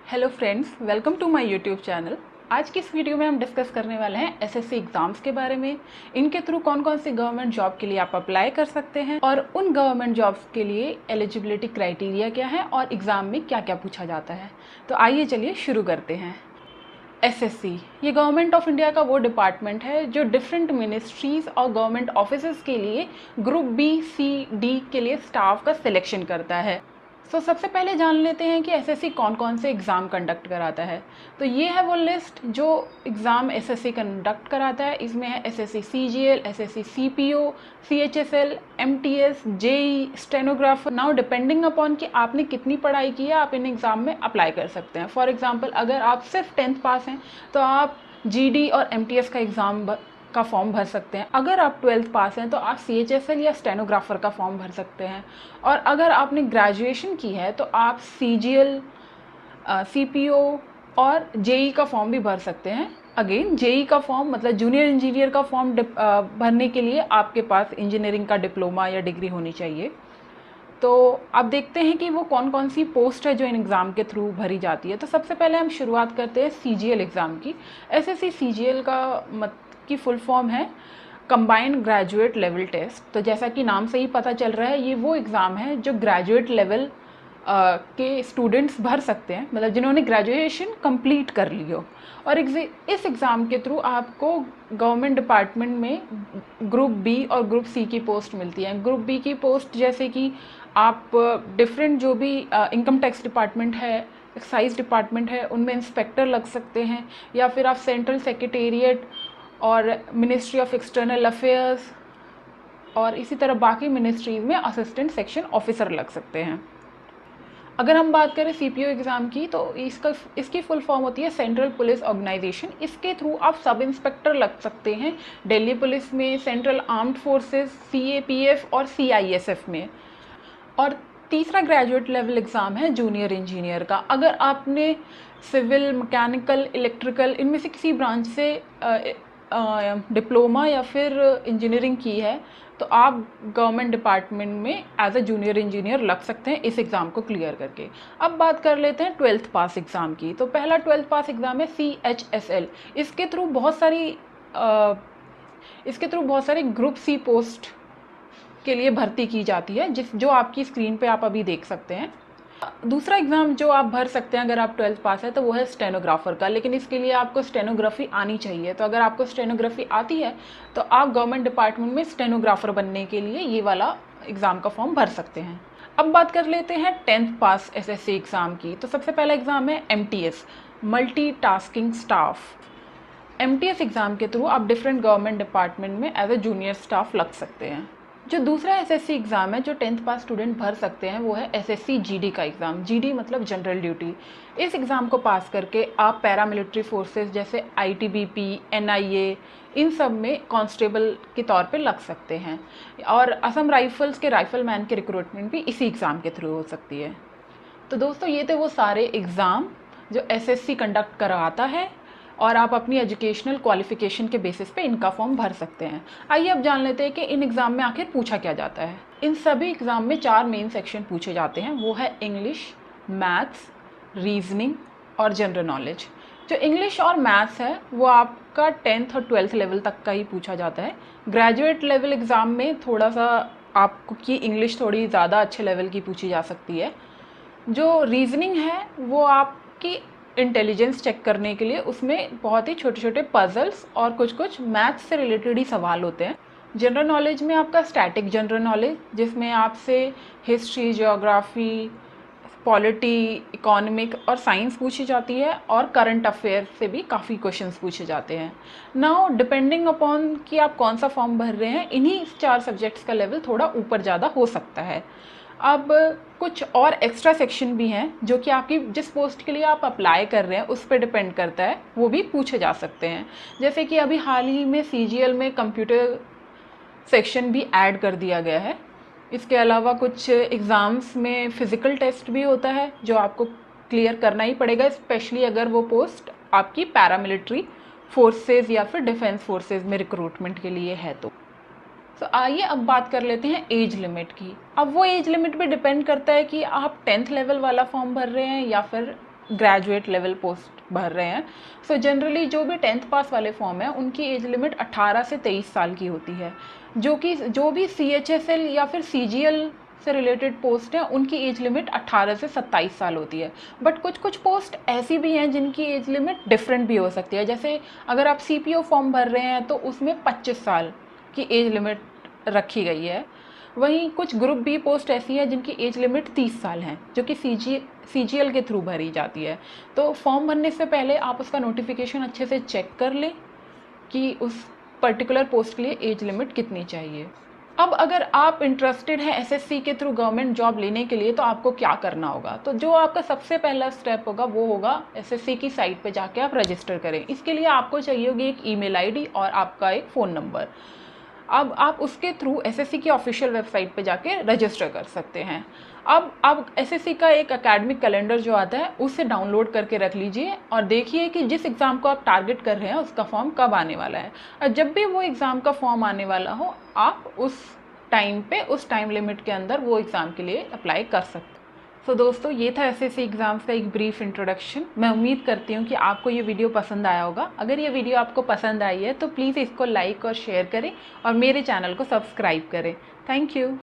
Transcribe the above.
Hello friends, welcome to my YouTube channel. आज की इस वीडियो में हम डिस्कस करने वाले हैं एसएससी एग्ज़ाम्स के बारे में। इनके थ्रू कौन कौन सी गवर्नमेंट जॉब के लिए आप अप्लाई कर सकते हैं और उन गवर्नमेंट जॉब्स के लिए एलिजिबिलिटी क्राइटेरिया क्या है और एग्ज़ाम में क्या क्या पूछा जाता है। तो आइए चलिए शुरू करते हैं। एसएससी ये गवर्नमेंट ऑफ इंडिया का वो डिपार्टमेंट है जो डिफरेंट मिनिस्ट्रीज़ और गवर्नमेंट ऑफिसेज के लिए ग्रुप बी, सी, डी के लिए स्टाफ का सिलेक्शन करता है। सबसे पहले जान लेते हैं कि एसएससी कौन कौन से एग्ज़ाम कंडक्ट कराता है। तो ये है वो लिस्ट जो एग्ज़ाम एसएससी कंडक्ट कराता है। इसमें है SSC CGL, SSC CPO, CHSL, MTS, JE, stenographer. Now depending upon कि आपने कितनी पढ़ाई की है आप इन एग्ज़ाम में अप्लाई कर सकते हैं। फॉर एग्जांपल अगर आप सिर्फ 10th पास हैं तो आप जीडी और एमटीएस का एग्ज़ाम का फॉर्म भर सकते हैं। अगर आप 12th पास हैं तो आप सीएचएसएल या स्टेनोग्राफर का फॉर्म भर सकते हैं। और अगर आपने ग्रेजुएशन की है तो आप सीजीएल, सीपीओ और जेई का फॉर्म भी भर सकते हैं। अगेन जेई का फॉर्म मतलब जूनियर इंजीनियर का फॉर्म भरने के लिए आपके पास इंजीनियरिंग का डिप्लोमा या डिग्री होनी चाहिए। तो आप देखते हैं कि वो कौन कौन सी पोस्ट है जो इन एग्ज़ाम के थ्रू भरी जाती है। तो सबसे पहले हम शुरुआत करते हैं सीजीएल एग्ज़ाम की। एसएससी सीजीएल का की फुल फॉर्म है कंबाइंड ग्रेजुएट लेवल टेस्ट। तो जैसा कि नाम से ही पता चल रहा है ये वो एग्ज़ाम है जो ग्रेजुएट लेवल के स्टूडेंट्स भर सकते हैं, मतलब जिन्होंने ग्रेजुएशन कंप्लीट कर ली हो। और इस एग्ज़ाम के थ्रू आपको गवर्नमेंट डिपार्टमेंट में ग्रुप बी और ग्रुप सी की पोस्ट मिलती है। ग्रुप बी की पोस्ट जैसे कि आप डिफरेंट जो भी इनकम टैक्स डिपार्टमेंट है, एक्साइज डिपार्टमेंट है, उनमें इंस्पेक्टर लग सकते हैं, या फिर आप सेंट्रल सेक्रेटेरिएट और मिनिस्ट्री ऑफ एक्सटर्नल अफेयर्स और इसी तरह बाकी मिनिस्ट्रीज़ में असिस्टेंट सेक्शन ऑफिसर लग सकते हैं। अगर हम बात करें सीपीओ एग्ज़ाम की तो इसकी फुल फॉर्म होती है सेंट्रल पुलिस ऑर्गेनाइजेशन। इसके थ्रू आप सब इंस्पेक्टर लग सकते हैं दिल्ली पुलिस में, सेंट्रल आर्म्ड फोर्सेस, सीएपीएफ और सीआईएसएफ में। और तीसरा ग्रेजुएट लेवल एग्ज़ाम है जूनियर इंजीनियर का। अगर आपने सिविल, मैकेनिकल, इलेक्ट्रिकल इनमें से किसी ब्रांच से डिप्लोमा या फिर इंजीनियरिंग की है तो आप गवर्नमेंट डिपार्टमेंट में एज अ जूनियर इंजीनियर लग सकते हैं इस एग्ज़ाम को क्लियर करके। अब बात कर लेते हैं 12th पास एग्ज़ाम की। तो पहला 12th पास एग्ज़ाम है सीएचएसएल। इसके थ्रू बहुत सारी ग्रुप सी पोस्ट के लिए भर्ती की जाती है, जो आपकी स्क्रीन पे आप अभी देख सकते हैं। दूसरा एग्ज़ाम जो आप भर सकते हैं अगर आप 12th पास है तो वो है स्टेनोग्राफर का, लेकिन इसके लिए आपको स्टेनोग्राफी आनी चाहिए। तो अगर आपको स्टेनोग्राफी आती है तो आप गवर्नमेंट डिपार्टमेंट में स्टेनोग्राफर बनने के लिए ये वाला एग्ज़ाम का फॉर्म भर सकते हैं। अब बात कर लेते हैं 10th पास एसएससी एग्ज़ाम की। तो सबसे पहला एग्ज़ाम है MTS, multitasking staff. MTS exam के थ्रू आप डिफरेंट गवर्नमेंट डिपार्टमेंट में एज अ जूनियर स्टाफ लग सकते हैं। जो दूसरा एसएससी एग्ज़ाम है जो 10th पास स्टूडेंट भर सकते हैं वो है एसएससी जीडी का एग्ज़ाम। जीडी मतलब जनरल ड्यूटी। इस एग्ज़ाम को पास करके आप पैरामिलिट्री फोर्सेस जैसे आईटीबीपी, एनआईए इन सब में कांस्टेबल के तौर पे लग सकते हैं। और असम राइफल्स के राइफलमैन की रिक्रूटमेंट भी इसी एग्ज़ाम के थ्रू हो सकती है। तो दोस्तों ये थे वो सारे एग्ज़ाम जो एसएससी कंडक्ट करवाता है और आप अपनी एजुकेशनल क्वालिफिकेशन के बेसिस पे इनका फॉर्म भर सकते हैं। आइए अब जान लेते हैं कि इन एग्ज़ाम में आखिर पूछा क्या जाता है। इन सभी एग्ज़ाम में 4 मेन सेक्शन पूछे जाते हैं, वो है इंग्लिश, मैथ्स, रीजनिंग और जनरल नॉलेज। जो इंग्लिश और मैथ्स है वो आपका 10th और 12th लेवल तक का ही पूछा जाता है। ग्रेजुएट लेवल एग्ज़ाम में थोड़ा सा आपकी इंग्लिश थोड़ी ज़्यादा अच्छे लेवल की पूछी जा सकती है। जो रीजनिंग है वो आपकी इंटेलिजेंस चेक करने के लिए उसमें बहुत ही छोटे छोटे पजल्स और कुछ मैथ्स से रिलेटेड ही सवाल होते हैं। जनरल नॉलेज में आपका स्टैटिक जनरल नॉलेज जिसमें आपसे हिस्ट्री, ज्योग्राफी, पॉलिटी, इकोनॉमिक और साइंस पूछी जाती है और करंट अफेयर से भी काफ़ी क्वेश्चंस पूछे जाते हैं। नाउ डिपेंडिंग अपॉन कि आप कौन सा फॉर्म भर रहे हैं इन्हीं 4 सब्जेक्ट्स का लेवल थोड़ा ऊपर ज़्यादा हो सकता है। अब कुछ और एक्स्ट्रा सेक्शन भी हैं जो कि आपकी जिस पोस्ट के लिए आप अप्लाई कर रहे हैं उस पर डिपेंड करता है, वो भी पूछे जा सकते हैं। जैसे कि अभी हाल ही में सीजीएल में कंप्यूटर सेक्शन भी ऐड कर दिया गया है। इसके अलावा कुछ एग्ज़ाम्स में फ़िज़िकल टेस्ट भी होता है जो आपको क्लियर करना ही पड़ेगा, स्पेशली अगर वो पोस्ट आपकी पैरामिलिट्री फोर्सेस या फिर डिफेंस फोर्सेस में रिक्रूटमेंट के लिए है। तो आइए अब बात कर लेते हैं एज लिमिट की। अब वो एज लिमिट पे डिपेंड करता है कि आप 10th लेवल वाला फॉर्म भर रहे हैं या फिर ग्रेजुएट लेवल पोस्ट भर रहे हैं। सो जनरली जो भी 10th पास वाले फॉर्म है उनकी एज लिमिट 18 से 23 साल की होती है। जो भी CHSL या फिर CGL से रिलेटेड पोस्ट हैं उनकी एज लिमिट 18 से 27 साल होती है। बट कुछ कुछ पोस्ट ऐसी भी हैं जिनकी एज लिमिट डिफरेंट भी हो सकती है। जैसे अगर आप CPO फॉर्म भर रहे हैं तो उसमें 25 साल की एज लिमिट रखी गई है। वहीं कुछ ग्रुप बी पोस्ट ऐसी है जिनकी एज लिमिट 30 साल है, जो कि CGL के थ्रू भरी जाती है। तो फॉर्म भरने से पहले आप उसका नोटिफिकेशन अच्छे से चेक कर लें कि उस पर्टिकुलर पोस्ट के लिए एज लिमिट कितनी चाहिए। अब अगर आप इंटरेस्टेड हैं SSC के थ्रू गवर्नमेंट जॉब लेने के लिए तो आपको क्या करना होगा। तो जो आपका सबसे पहला स्टेप होगा वो होगा SSC की साइट पे जाके आप रजिस्टर करें। इसके लिए आपको चाहिए होगी एक ईमेल ID और आपका एक फ़ोन नंबर। अब आप उसके थ्रू SSC की ऑफिशियल वेबसाइट पे जाके रजिस्टर कर सकते हैं। अब आप SSC का एक एकेडमिक कैलेंडर जो आता है उसे डाउनलोड करके रख लीजिए और देखिए कि जिस एग्ज़ाम को आप टारगेट कर रहे हैं उसका फॉर्म कब आने वाला है। और जब भी वो एग्ज़ाम का फॉर्म आने वाला हो आप उस टाइम पे, उस टाइम लिमिट के अंदर वो एग्ज़ाम के लिए अप्लाई कर सकते हैं। तो दोस्तों ये था SSC एग्ज़ाम्स का एक ब्रीफ इंट्रोडक्शन। मैं उम्मीद करती हूँ कि आपको ये वीडियो पसंद आया होगा। अगर ये वीडियो आपको पसंद आई है तो प्लीज़ इसको लाइक और शेयर करें और मेरे चैनल को सब्सक्राइब करें। Thank you.